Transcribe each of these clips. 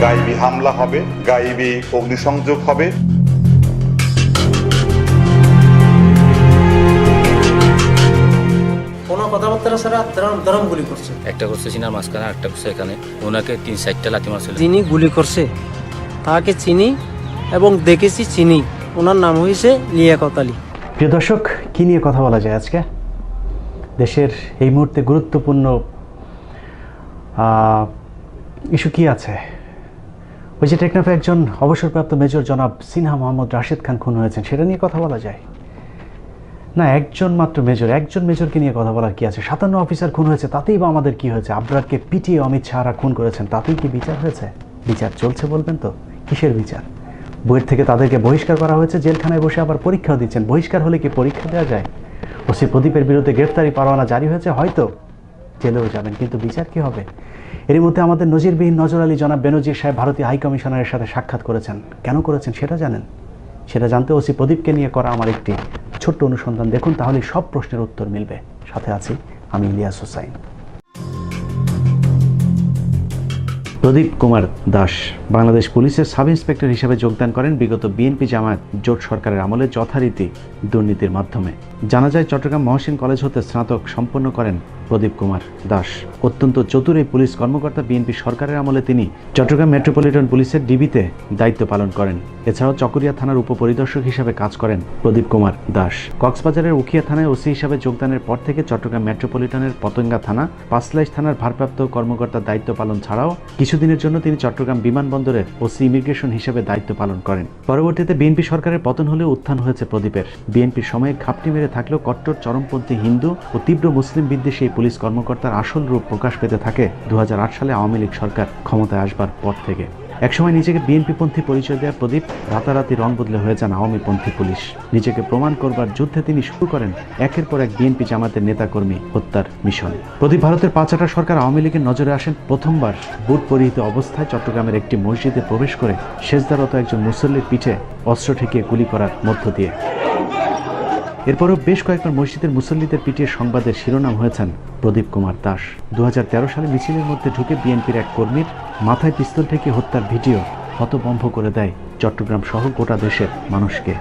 গাইবি হামলা হবে, গাইবি অগ্নিসংযোগ হবে। কোনো কথাবার্তা ছাড়া দরম গুলি করছে। একটা করছে সিনার মাঝখানে, একটা করছে এখানে। ওনাকে 3-4টা লাথি মারছিল। যিনি গুলি করছে তাকে চিনি এবং দেখেছি চিনি। ওনার নাম হয়েছে লিয়াকত আলী। প্রিয় দর্শক, কী নিয়ে কথা বলা যায় আজকে? দেশের এই মুহূর্তে গুরুত্বপূর্ণ ইস্যু কি আছে? ওই যে টেকনাফে একজন অবসরপ্রাপ্ত মেজর জনাব সিনহা মোহাম্মদ রাশেদ খান খুন হয়েছেন, সেটা নিয়ে কথা বলা যায় না? একজন মাত্র মেজর, একজন মেজরকে নিয়ে কথা বলার কি আছে? 57 অফিসার খুন হয়েছে, তাতেই বা আমাদের কি হয়েছে? আবরারকে পিটিয়ে অমিত শাহরা খুন করেছেন, তাতেই কি বিচার হয়েছে? বিচার চলছে বলবেন তো? কিসের বিচার? বইয়ের থেকে তাদেরকে বহিষ্কার করা হয়েছে, জেলখানায় বসে আবার পরীক্ষাও দিচ্ছেন। বহিষ্কার হলে কি পরীক্ষা দেওয়া যায়? ওসি প্রদীপের বিরুদ্ধে গ্রেফতারি পরোয়ানা জারি হয়েছে, হয়তো জেলেও যাবেন, কিন্তু বিচার কি হবে? এর মধ্যে আমাদের নজিরবিহীন নজর আলী জনাব বেনজির সাহেব ভারতীয় হাই কমিশনারের সাথে সাক্ষাৎ করেছেন। কেন করেছেন সেটা জানেন? সেটা জানতে ওসি প্রদীপকে নিয়ে করা আমার একটি ছোট্ট অনুসন্ধান দেখুন, তাহলে সব প্রশ্নের উত্তর মিলবে। সাথে আছি আমি ইলিয়াস হোসাইন। প্রদীপ কুমার দাস বাংলাদেশ পুলিশের সাব ইন্সপেক্টর হিসেবে যোগদান করেন বিগত বিএনপি জামায়াত জোট সরকারের আমলে যথারীতি দুর্নীতির মাধ্যমে। জানা যায় চট্টগ্রাম মহসিন কলেজ হতে স্নাতক সম্পন্ন করেন প্রদীপ কুমার দাস। অত্যন্ত চতুর এই পুলিশ কর্মকর্তা বিএনপি সরকারের আমলে তিনি চট্টগ্রাম মেট্রোপলিটন পুলিশের ডিবিতে দায়িত্ব পালন করেন। এছাড়াও চকরিয়া থানার উপপরিদর্শক হিসেবে কাজ করেন প্রদীপ কুমার দাস। কক্সবাজারের উখিয়া থানায় ওসি হিসাবে যোগদানের পর থেকে চট্টগ্রাম মেট্রোপলিটনের পতেঙ্গা থানা, পাঁচলাইশ থানার ভারপ্রাপ্ত কর্মকর্তার দায়িত্ব পালন ছাড়াও কিছুদিনের জন্য তিনি চট্টগ্রাম বিমানবন্দরের ওসি ইমিগ্রেশন হিসেবে দায়িত্ব পালন করেন। পরবর্তীতে বিএনপি সরকারের পতন হলেও উত্থান হয়েছে প্রদীপের। বিএনপির সময়ে ঘাপটি মেরে থাকলেও কট্টর চরমপন্থী হিন্দু ও তীব্র মুসলিম বিদ্বেষী এই পুলিশ কর্মকর্তার আসল রূপ প্রকাশ পেতে থাকে 2008 সালে আওয়ামী লীগ সরকার ক্ষমতায় আসবার পর থেকে। একসময় নিজেকে বিএনপিপন্থী পরিচয় দেওয়া প্রদীপ রাতারাতি রং বদলে হয়ে যান আওয়ামীপন্থী পুলিশ। নিজেকে প্রমাণ করবার যুদ্ধে তিনি শুরু করেন একের পর এক বিএনপি জামাতের নেতাকর্মী হত্যার মিশন। প্রদীপ ভারতের পাঁচআটা সরকার আওয়ামী লীগের নজরে আসেন প্রথমবার বুট পরিহিত অবস্থায় চট্টগ্রামের একটি মসজিদে প্রবেশ করে সেজদারত একজন মুসল্লির পিঠে অস্ত্র ঠেকিয়ে গুলি করার মধ্য দিয়ে। এরপরও বেশ কয়েকবার মসজিদের মুসল্লিদের পিটিয়ে সংবাদের শিরোনাম হয়েছেন প্রদীপ কুমার দাস। 2013 সালে মিছিলের মধ্যে ঢুকে বিএনপির এক কর্মীর মাথায় পিস্তল ঠেকিয়ে হত্যার ভিডিও হতভম্ব করে দেয় চট্টগ্রাম সহ গোটা দেশের মানুষকে।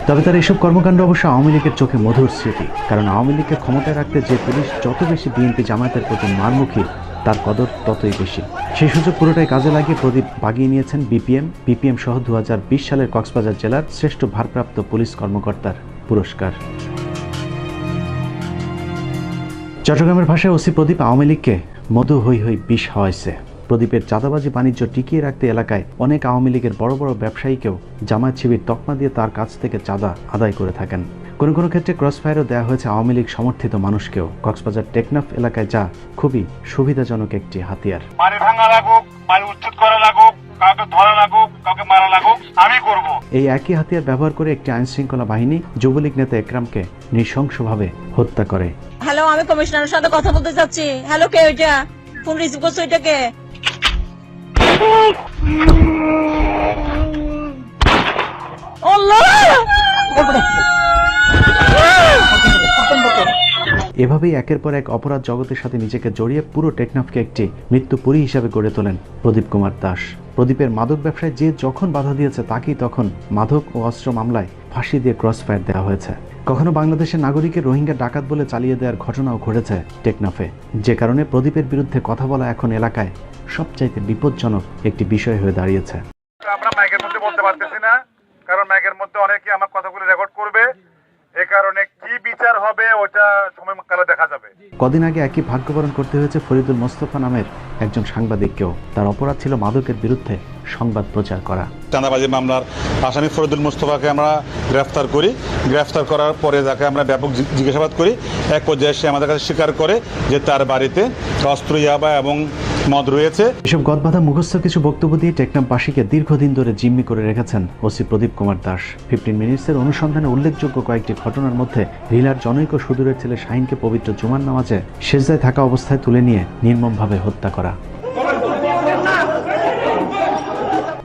তবে তার এসব কর্মকাণ্ড অবশ্য আওয়ামী লীগের চোখে মধুর স্মৃতি, কারণ আওয়ামী লীগকে ক্ষমতায় রাখতে যে পুলিশ যত বেশি বিএনপি জামায়াতের প্রতি মারমুখী, তার কদর ততই বেশি। সেই সুযোগ পুরোটাই কাজে লাগিয়ে প্রদীপ বাগিয়ে নিয়েছেন বিপিএম সহ 2020 সালের কক্সবাজার জেলার শ্রেষ্ঠ ভারপ্রাপ্ত পুলিশ কর্মকর্তার পুরস্কার। চট্টগ্রামের ভাষায় ওসি প্রদীপ আওয়ামী লীগকে মধু হই হই বিষ হাওয়াইছে। প্রদীপের চাঁদাবাজি বাণিজ্য টিকিয়ে রাখতে এলাকায় অনেক আওয়ামী লীগের বড় বড় ব্যবসায়ীকেও জামায়াত শিবির তকমা দিয়ে তার কাছ থেকে চাঁদা আদায় করে থাকেন। কোনো কোনো ক্ষেত্রে ক্রসফায়ারও দেওয়া হয়েছে আওয়ামী লীগ সমর্থিত মানুষকেও। কক্সবাজার টেকনাফ এলাকায় যা খুবই সুবিধাজনক একটি হাতিয়ার। এই একই হাতিয়ার ব্যবহার করে একটি আইন শৃঙ্খলা বাহিনী যুবলীগ নেতা একরামকে নৃশংসভাবে হত্যা করে। হ্যালো, আমি কমিশনারের সাথে কথা বলতে চাচ্ছি। হ্যালো, কে ওইটা? ফোন রিসিভ করছো? ওইটা কে? এভাবেই একের পর এক অপরাধ জগতের সাথে নিজেকে জড়িয়ে পুরো টেকনাফকে একটি মৃত্যুপুরী হিসাবে গড়ে তোলেন প্রদীপ কুমার দাস। প্রদীপের মাদক ব্যবসায় যে যখন বাধা দিয়েছে তাকেই তখন মাদক ও অস্ত্র মামলায় ফাঁসি দিয়ে ক্রসফায়ার দেওয়া হয়েছে। কখনো বাংলাদেশের নাগরিকের রোহিঙ্গা ডাকাত বলে চালিয়ে দেওয়ার ঘটনাও ঘটেছে টেকনাফে, যে কারণে প্রদীপের বিরুদ্ধে কথা বলা এখন এলাকায় সবচাইতে বিপজ্জনক একটি বিষয় হয়ে দাঁড়িয়েছে। আমরা মাইকের মধ্যে বলতে পারতেছি না, কারণ মাইকের মধ্যে অনেকে আমার কথাগুলো রেকর্ড করবে। এ কারণে কি বিচার হবে ওটা সময়কালে দেখা যাবে। কদিন আগে একই ভাগ্যবরণ করতে হয়েছে ফরিদুল মোস্তফা নামের একজন সাংবাদিককেও। তার অপরাধ ছিল মাদকের বিরুদ্ধে সংবাদ প্রচার করা। চাঁদাবাজি মামলার আসামি ফরিদুল মোস্তফাকে আমরা গ্রেফতার করি। গ্রেফতার করার পরে তাকে আমরা ব্যাপক জিজ্ঞাসাবাদ করি। এক পর্যায়ে সে আমাদের কাছে স্বীকার করে যে তার বাড়িতে অস্ত্র, ইয়াবা এবং মদ রয়েছে। এসব গদবাধা মুখস্থ কিছু বক্তব্য দিয়ে টেকনাফবাসীকে দীর্ঘদিন ধরে জিম্মি করে রেখেছেন ওসি প্রদীপ কুমার দাস। 15 মিনিটসের অনুসন্ধানে উল্লেখযোগ্য কয়েকটি ঘটনার মধ্যে রিলার জনৈক সুদূরের ছেলে শাহিনকে পবিত্র জুমার নামাজে সেজদায় থাকা অবস্থায় তুলে নিয়ে নির্মমভাবে হত্যা করা,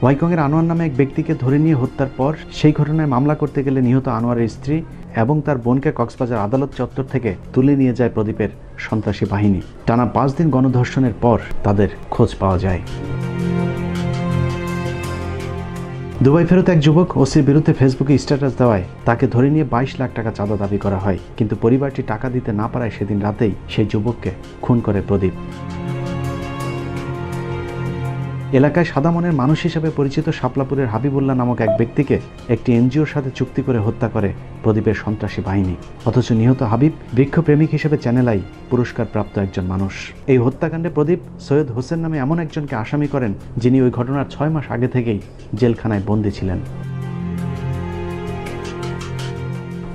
ওয়াইকংয়ের আনোয়ার নামে এক ব্যক্তিকে ধরে নিয়ে হত্যার পর সেই ঘটনায় মামলা করতে গেলে নিহত আনোয়ারের স্ত্রী এবং তার বোনকে কক্সবাজার আদালত চত্বর থেকে তুলে নিয়ে যায় প্রদীপের সন্ত্রাসী বাহিনী। টানা 5 দিন গণধর্ষণের পর তাদের খোঁজ পাওয়া যায়। দুবাই ফেরত এক যুবক ওসির বিরুদ্ধে ফেসবুকে স্ট্যাটাস দেওয়ায় তাকে ধরে নিয়ে 22 লাখ টাকা চাঁদা দাবি করা হয়, কিন্তু পরিবারটি টাকা দিতে না পারায় সেদিন রাতেই সেই যুবককে খুন করে প্রদীপ। এলাকায় সাদা মনের মানুষ হিসেবে পরিচিত শাপলাপুরের হাবিবুল্লাহ নামক এক ব্যক্তিকে একটি এনজিওর সাথে চুক্তি করে হত্যা করে প্রদীপের সন্ত্রাসী বাহিনী। অথচ নিহত হাবিব বৃক্ষপ্রেমিক হিসেবে চ্যানেল আই পুরস্কারপ্রাপ্ত একজন মানুষ। এই হত্যাকাণ্ডে প্রদীপ সৈয়দ হোসেন নামে এমন একজনকে আসামি করেন যিনি ওই ঘটনার 6 মাস আগে থেকেই জেলখানায় বন্দী ছিলেন।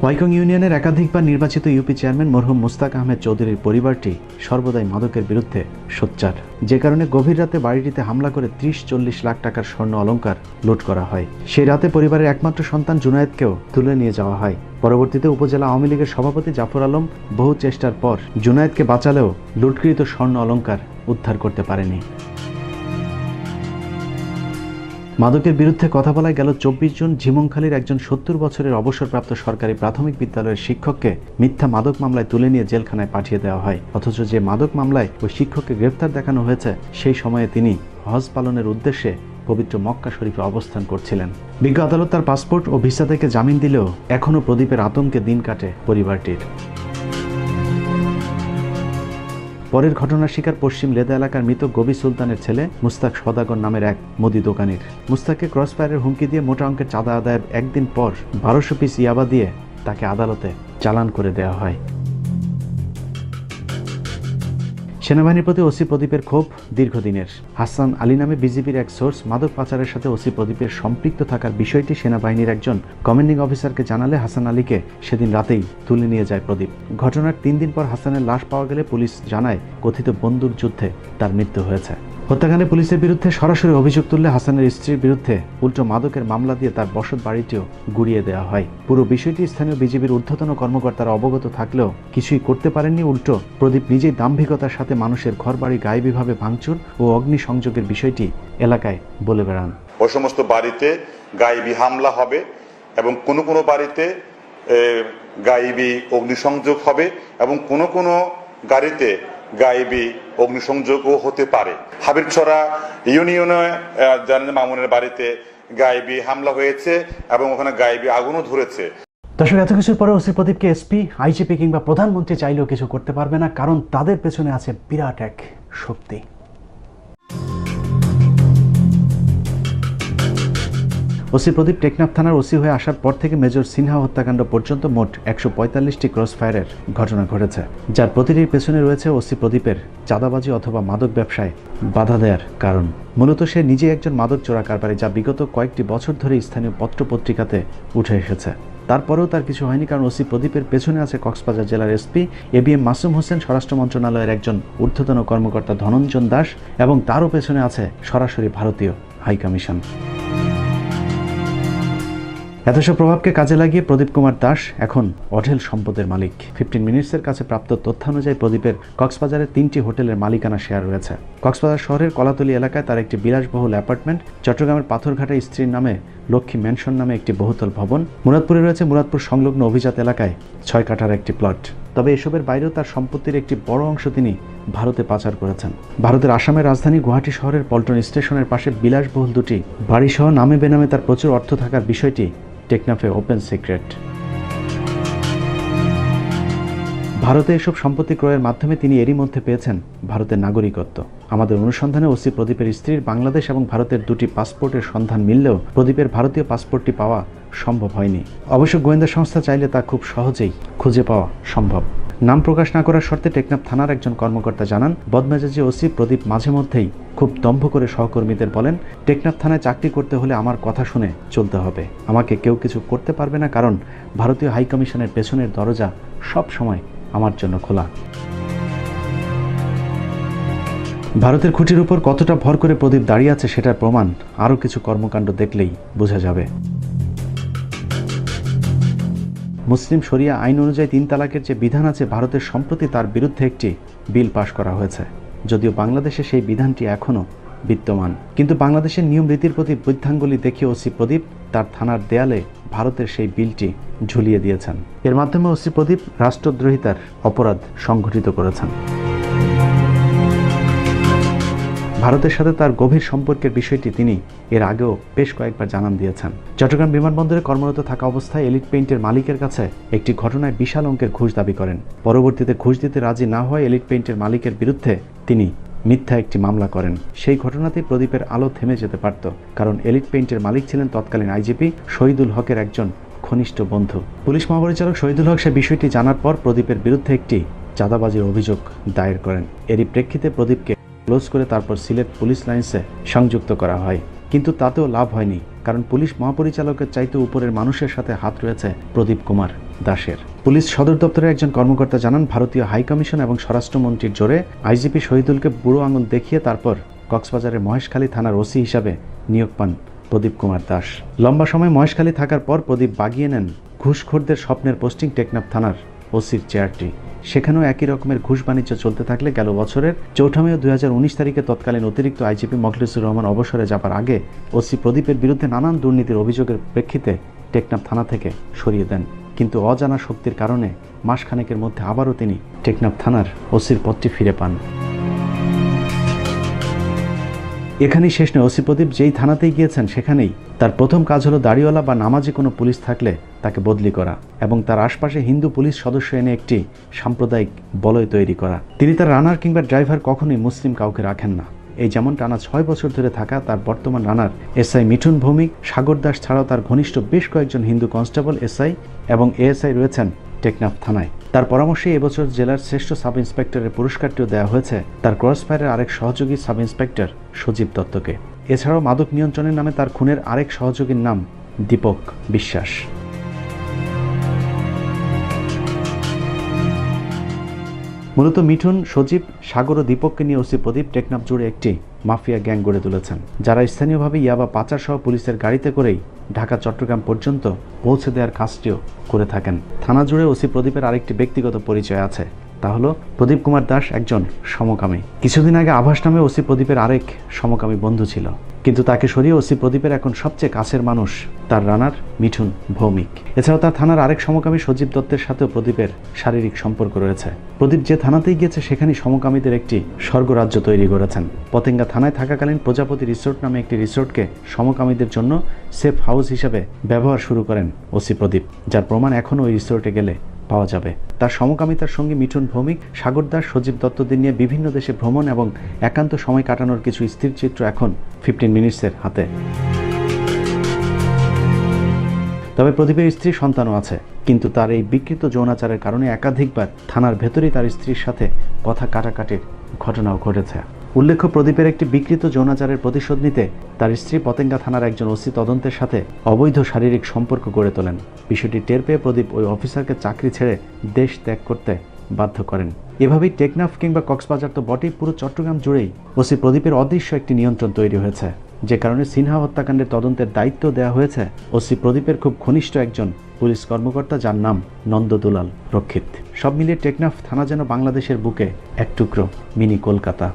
ওয়াইকং ইউনিয়নের একাধিকবার নির্বাচিত ইউপি চেয়ারম্যান মরহুম মুস্তাক আহমেদ চৌধুরীর পরিবারটি সর্বদাই মাদকের বিরুদ্ধে সোচ্চার, যে কারণে গভীর রাতে বাড়িটিতে হামলা করে 30-40 লাখ টাকার স্বর্ণ অলংকার লুট করা হয়। সেই রাতে পরিবারের একমাত্র সন্তান জুনায়েদকেও তুলে নিয়ে যাওয়া হয়। পরবর্তীতে উপজেলা আওয়ামী লীগের সভাপতি জাফর আলম বহু চেষ্টার পর জুনায়েদকে বাঁচালেও লুটকৃত স্বর্ণ অলংকার উদ্ধার করতে পারেনি। মাদকের বিরুদ্ধে কথা বলায় গেল 24 জুন ঝিমংখালীর একজন 70 বছরের অবসরপ্রাপ্ত সরকারি প্রাথমিক বিদ্যালয়ের শিক্ষককে মিথ্যা মাদক মামলায় তুলে নিয়ে জেলখানায় পাঠিয়ে দেওয়া হয়। অথচ যে মাদক মামলায় ওই শিক্ষককে গ্রেফতার দেখানো হয়েছে সেই সময়ে তিনি হজ পালনের উদ্দেশ্যে পবিত্র মক্কা শরীফে অবস্থান করছিলেন। বিজ্ঞ আদালত তার পাসপোর্ট ও ভিসা থেকে জামিন দিলেও এখনও প্রদীপের আতঙ্কে দিন কাটে পরিবারটির। পরের ঘটনার শিকার পশ্চিম লেদা এলাকার মৃত গবি সুলতানের ছেলে মুস্তাক সদাগর নামের এক মুদি দোকানির। মুস্তাককে ক্রসফায়ারের হুমকি দিয়ে মোটা অঙ্কের চাঁদা আদায়ের একদিন পর 1200 পিস ইয়াবা দিয়ে তাকে আদালতে চালান করে দেওয়া হয়। সেনাবাহিনীর প্রতি ওসি প্রদীপের ক্ষোভ দীর্ঘদিনের। হাসান আলী নামে বিজিবির এক সোর্স মাদক পাচারের সাথে ওসি প্রদীপের সম্পৃক্ত থাকার বিষয়টি সেনাবাহিনীর একজন কমান্ডিং অফিসারকে জানালে হাসান আলীকে সেদিন রাতেই তুলে নিয়ে যায় প্রদীপ। ঘটনার 3 দিন পর হাসানের লাশ পাওয়া গেলে পুলিশ জানায় কথিত বন্দুক যুদ্ধে তার মৃত্যু হয়েছে। হত্যাকাণ্ডে পুলিশের বিরুদ্ধে সরাসরি অভিযোগ তুললে হাসানের স্ত্রীর বিরুদ্ধে উল্টো মাদকের মামলা দিয়ে তার বসত বাড়িটিও গুড়িয়ে দেওয়া হয়। পুরো বিষয়টি স্থানীয় বিজিবির ঊর্ধ্বতন কর্মকর্তারা অবগত থাকলেও কিছুই করতে পারেননি। উল্টো প্রদীপ নিজেই দাম্ভিকতার সাথে মানুষের ঘরবাড়ি গায়েবীভাবে ভাঙচুর ও অগ্নিসংযোগের বিষয়টি এলাকায় বলে বেড়ান। ওই সমস্ত বাড়িতে গায়েবী হামলা হবে এবং কোনো কোনো বাড়িতে গায়েবী অগ্নিসংযোগ হবে এবং কোনো কোনো গাড়িতে গায়েবী অগ্নিসংযোগও হতে পারে। হাবিবছড়া ইউনিয়নে জানেন মামুনের বাড়িতে গায়েবী হামলা হয়েছে এবং ওখানে গায়েবী আগুনও ধরেছে। দর্শক, এত কিছুর পরে ওসি প্রদীপকে এসপি, আইজিপি কিংবা প্রধানমন্ত্রী চাইলেও কিছু করতে পারবে না, কারণ তাদের পেছনে আছে বিরাট এক শক্তি। ওসি প্রদীপ টেকনাফ থানার ওসি হয়ে আসার পর থেকে মেজর সিনহা হত্যাকাণ্ড পর্যন্ত মোট 145টি ক্রসফায়ারের ঘটনা ঘটেছে, যার প্রতিটির পেছনে রয়েছে ওসি প্রদীপের চাঁদাবাজি অথবা মাদক ব্যবসায় বাধা দেওয়ার কারণ। মূলত সে নিজে একজন মাদক চোরা কারবারি, যা বিগত কয়েকটি বছর ধরে স্থানীয় পত্রপত্রিকাতে উঠে এসেছে। তারপরেও তার কিছু হয়নি, কারণ ওসি প্রদীপের পেছনে আছে কক্সবাজার জেলার এসপি এবিএম মাসুম হোসেন, স্বরাষ্ট্র মন্ত্রণালয়ের একজন ঊর্ধ্বতন কর্মকর্তা ধনঞ্জন দাস, এবং তারও পেছনে আছে সরাসরি ভারতীয় হাইকমিশন। এত সব প্রভাবকে কাজে লাগিয়ে প্রদীপ কুমার দাস এখন অঢেল সম্পদের মালিক। 15 মিনিটসের কাছে প্রাপ্ত তথ্যানুযায়ী প্রদীপের কক্সবাজারের 3টি হোটেলের মালিকানা শেয়ার রয়েছে। কক্সবাজার শহরের কলাতলী এলাকায় তার একটি বিলাসবহুল অ্যাপার্টমেন্ট, চট্টগ্রামের পাথরঘাটায় স্ত্রীর নামে লক্ষ্মী ম্যানশন নামে একটি বহুতল ভবন, মুরাদপুরে রয়েছে মুরাদপুর সংলগ্ন অভিজাত এলাকায় 6 কাঠার একটি প্লট। তবে এসবের বাইরেও তার সম্পত্তির একটি বড় অংশ তিনি ভারতে পাচার করেছেন। ভারতের আসামের রাজধানী গুয়াহাটি শহরের পল্টন স্টেশনের পাশে বিলাসবহুল 2টি বাড়িসহ নামে বেনামে তার প্রচুর অর্থ থাকার বিষয়টি টেকনাফে ওপেন সিক্রেট। ভারতে এসব সম্পত্তি ক্রয়ের মাধ্যমে তিনি এরই মধ্যে পেয়েছেন ভারতের নাগরিকত্ব। আমাদের অনুসন্ধানে ওসি প্রদীপের স্ত্রীর বাংলাদেশ এবং ভারতের 2টি পাসপোর্টের সন্ধান মিললেও প্রদীপের ভারতীয় পাসপোর্টটি পাওয়া সম্ভব হয়নি। অবশ্য গোয়েন্দা সংস্থা চাইলে তা খুব সহজেই খুঁজে পাওয়া সম্ভব। নাম প্রকাশ না করার শর্তে টেকনাফ থানার একজন কর্মকর্তা জানান, বদমেজাজি ওসি প্রদীপ মাঝে মধ্যেই খুব দম্ভ করে সহকর্মীদের বলেন, টেকনাফ থানায় চাকরি করতে হলে আমার কথা শুনে চলতে হবে, আমাকে কেউ কিছু করতে পারবে না, কারণ ভারতীয় হাইকমিশনের পেছনের দরজা সব সময় আমার জন্য খোলা। ভারতের খুঁটির উপর কতটা ভর করে প্রদীপ দাঁড়িয়ে আছে সেটার প্রমাণ আরও কিছু কর্মকাণ্ড দেখলেই বোঝা যাবে। মুসলিম শরিয়া আইন অনুযায়ী 3 তালাকের যে বিধান আছে, ভারতের সম্প্রতি তার বিরুদ্ধে একটি বিল পাশ করা হয়েছে, যদিও বাংলাদেশে সেই বিধানটি এখনও বিদ্যমান। কিন্তু বাংলাদেশের নিয়ম রীতির প্রতি বৃদ্ধাঙ্গুলি দেখিয়ে ওসি প্রদীপ তার থানার দেয়ালে ভারতের সেই বিলটি ঝুলিয়ে দিয়েছেন। এর মাধ্যমে ওসি প্রদীপ রাষ্ট্রদ্রোহিতার অপরাধ সংঘটিত করেছেন। ভারতের সাথে তার গভীর সম্পর্কের বিষয়টি তিনি এর আগেও বেশ কয়েকবার জানান দিয়েছেন। চট্টগ্রাম বিমানবন্দরে কর্মরত থাকা অবস্থায় এলিট পেইন্টের মালিকের কাছে একটি ঘটনায় বিশাল অঙ্কের ঘুষ দাবি করেন। পরবর্তীতে ঘুষ দিতে রাজি না হওয়ায় এলিট পেইন্টের মালিকের বিরুদ্ধে তিনি মিথ্যা একটি মামলা করেন। সেই ঘটনাতেই প্রদীপের আলো থেমে যেতে পারত, কারণ এলিট পেইন্টের মালিক ছিলেন তৎকালীন আইজিপি শহীদুল হকের একজন ঘনিষ্ঠ বন্ধু। পুলিশ মহাপরিচালক শহীদুল হক সে বিষয়টি জানার পর প্রদীপের বিরুদ্ধে একটি চাঁদাবাজির অভিযোগ দায়ের করেন। এরই প্রেক্ষিতে প্রদীপকে ক্লোজ করে তারপর সিলেট পুলিশ লাইন্সে সংযুক্ত করা হয়। কিন্তু তাতেও লাভ হয়নি, কারণ পুলিশ মহাপরিচালকের চাইতে উপরের মানুষের সাথে হাত রয়েছে প্রদীপ কুমার দাসের। পুলিশ সদর দপ্তরের একজন কর্মকর্তা জানান, ভারতীয় হাইকমিশন এবং স্বরাষ্ট্রমন্ত্রীর জোরে আইজিপি শহীদুলকে বুড়ো আঙুল দেখিয়ে তারপর কক্সবাজারের মহেশখালী থানার ওসি হিসাবে নিয়োগ পান প্রদীপ কুমার দাস। লম্বা সময় মহেশখালী থাকার পর প্রদীপ বাগিয়ে নেন ঘুষখোরদের স্বপ্নের পোস্টিং টেকনাফ থানার ওসির চেয়ারটি। সেখানেও একই রকমের ঘুষ বাণিজ্য চলতে থাকলে গেল বছরের 4 মে 2019 তারিখে তৎকালীন অতিরিক্ত আইজিপি মখলিসুর রহমান অবসরে যাবার আগে ওসি প্রদীপের বিরুদ্ধে নানান দুর্নীতির অভিযোগের প্রেক্ষিতে টেকনাফ থানা থেকে সরিয়ে দেন। কিন্তু অজানা শক্তির কারণে মাসখানেকের মধ্যে আবারও তিনি টেকনাফ থানার ওসির পদটি ফিরে পান। এখানেই শেষ নয়, ওসি প্রদীপ যেই থানাতেই গিয়েছেন সেখানেই তার প্রথম কাজ হলো দাড়িওয়ালা বা নামাজি কোনো পুলিশ থাকলে তাকে বদলি করা এবং তার আশপাশে হিন্দু পুলিশ সদস্য এনে একটি সাম্প্রদায়িক বলয় তৈরি করা। তিনি তার রানার কিংবা ড্রাইভার কখনোই মুসলিম কাউকে রাখেন না। এই যেমন টানা 6 বছর ধরে থাকা তার বর্তমান রানার এসআই মিঠুন ভৌমিক, সাগর দাস ছাড়াও তার ঘনিষ্ঠ বেশ কয়েকজন হিন্দু কনস্টেবল, এসআই এবং এএসআই রয়েছেন টেকনাফ থানায়। তার পরামর্শে এবছর জেলার শ্রেষ্ঠ সাব ইন্সপেক্টরের পুরস্কারটিও দেওয়া হয়েছে তার ক্রসফায়ারের আরেক সহযোগী সাব ইন্সপেক্টর সজীব দত্তকে। এছাড়াও মাদক নিয়ন্ত্রণের নামে তার খুনের আরেক সহযোগীর নাম দীপক বিশ্বাস। মূলত মিঠুন, সজীব, সাগর ও দীপককে নিয়ে ওসি প্রদীপ টেকনাফ জুড়ে একটি মাফিয়া গ্যাং গড়ে তুলেছেন, যারা স্থানীয়ভাবে ইয়াবা পাচার সহ পুলিশের গাড়িতে করেই ঢাকা চট্টগ্রাম পর্যন্ত পৌঁছে দেওয়ার কাজটিও করে থাকেন। থানা জুড়ে ওসি প্রদীপের আরেকটি ব্যক্তিগত পরিচয় আছে, তা হলো প্রদীপ কুমার দাস একজন সমকামী। কিছুদিন আগে আভাস নামে ওসি প্রদীপের আরেক সমকামী বন্ধু ছিল, কিন্তু তাকে সরিয়ে ওসি প্রদীপের এখন সবচেয়ে কাছের মানুষ তার রানার মিঠুন ভৌমিক। এছাড়াও তার থানার আরেক সমকামী সজীব দত্তের সাথেও প্রদীপের শারীরিক সম্পর্ক রয়েছে। প্রদীপ যে থানাতেই গিয়েছে সেখানেই সমকামীদের একটি স্বর্গরাজ্য তৈরি করেছেন। পতেঙ্গা থানায় থাকাকালীন প্রজাপতি রিসোর্ট নামে একটি রিসোর্টকে সমকামীদের জন্য সেফ হাউস হিসেবে ব্যবহার শুরু করেন ওসি প্রদীপ, যার প্রমাণ এখনও ওই রিসোর্টে গেলে পাওয়া যাবে। তার সমকামিতার সঙ্গে মিঠুন ভৌমিক, সাগর দাস, সজীব দত্তদের নিয়ে বিভিন্ন দেশে ভ্রমণ এবং একান্ত সময় কাটানোর কিছু স্থির চিত্র এখন 15 মিনিটসের হাতে। তবে প্রদীপের স্ত্রী সন্তানও আছে, কিন্তু তার এই বিকৃত যৌনাচারের কারণে একাধিকবার থানার ভেতরেই তার স্ত্রীর সাথে কথা কাটাকাটির ঘটনাও ঘটেছে। উল্লেখ্য, প্রদীপের একটি বিকৃত যৌনাচারের প্রতিশোধ নিতে তার স্ত্রী পতেঙ্গা থানার একজন ওসি তদন্তের সাথে অবৈধ শারীরিক সম্পর্ক গড়ে তোলেন। বিষয়টি টের পেয়ে প্রদীপ ওই অফিসারকে চাকরি ছেড়ে দেশ ত্যাগ করতে বাধ্য করেন। এভাবেই টেকনাফ কিংবা কক্সবাজার তো বটেই, পুরো চট্টগ্রাম জুড়েই ওসি প্রদীপের অদৃশ্য একটি নিয়ন্ত্রণ তৈরি হয়েছে, যে কারণে সিনহা হত্যাকাণ্ডের তদন্তের দায়িত্ব দেওয়া হয়েছে ওসি প্রদীপের খুব ঘনিষ্ঠ একজন পুলিশ কর্মকর্তা, যার নাম নন্দদুলাল রক্ষিত। সব মিলিয়ে টেকনাফ থানা যেন বাংলাদেশের বুকে এক টুকরো মিনি কলকাতা।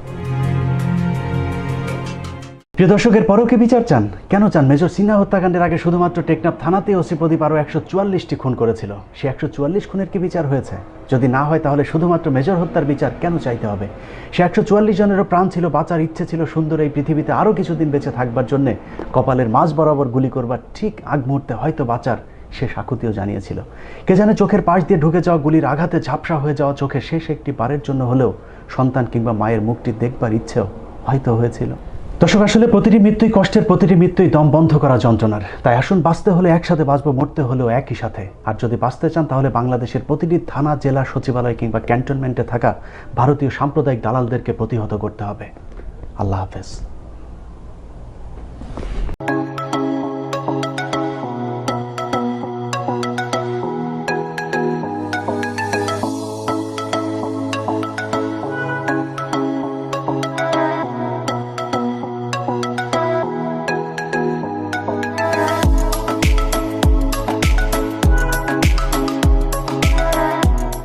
প্রিয় দর্শকের পরও কি বিচার চান? কেন চান? মেজর সিনহা হত্যাকাণ্ডের আগে শুধুমাত্র টেকনাফ থানাতে ওসি প্রদীপ আরও 144টি খুন করেছিল। সে 144 খুনের কি বিচার হয়েছে? যদি না হয় তাহলে শুধুমাত্র মেজর হত্যার বিচার কেন চাইতে হবে? সে 144 জনেরও প্রাণ ছিল, বাঁচার ইচ্ছে ছিল, সুন্দর এই পৃথিবীতে আরও কিছুদিন বেঁচে থাকবার জন্যে কপালের মাঝ বরাবর গুলি করবার ঠিক আগ মুহূর্তে হয়তো বাঁচার সে সাকুতিও জানিয়েছিল। কে জানে চোখের পাশ দিয়ে ঢুকে যাওয়া গুলির আঘাতে ঝাপসা হয়ে যাওয়া চোখের শেষ একটি বারের জন্য হলেও সন্তান কিংবা মায়ের মুখটি দেখবার ইচ্ছেও হয়তো হয়েছিল। দর্শক, আসলে প্রতিটি মৃত্যুই কষ্টের, প্রতিটি মৃত্যুই দম বন্ধ করা যন্ত্রণার। তাই আসুন, বাঁচতে হলে একসাথে বাঁচবো, মরতে হলেও একই সাথে। আর যদি বাঁচতে চান তাহলে বাংলাদেশের প্রতিটি থানা, জেলা, সচিবালয় কিংবা ক্যান্টনমেন্টে থাকা ভারতীয় সাম্প্রদায়িক দালালদেরকে প্রতিহত করতে হবে। আল্লাহ হাফেজ।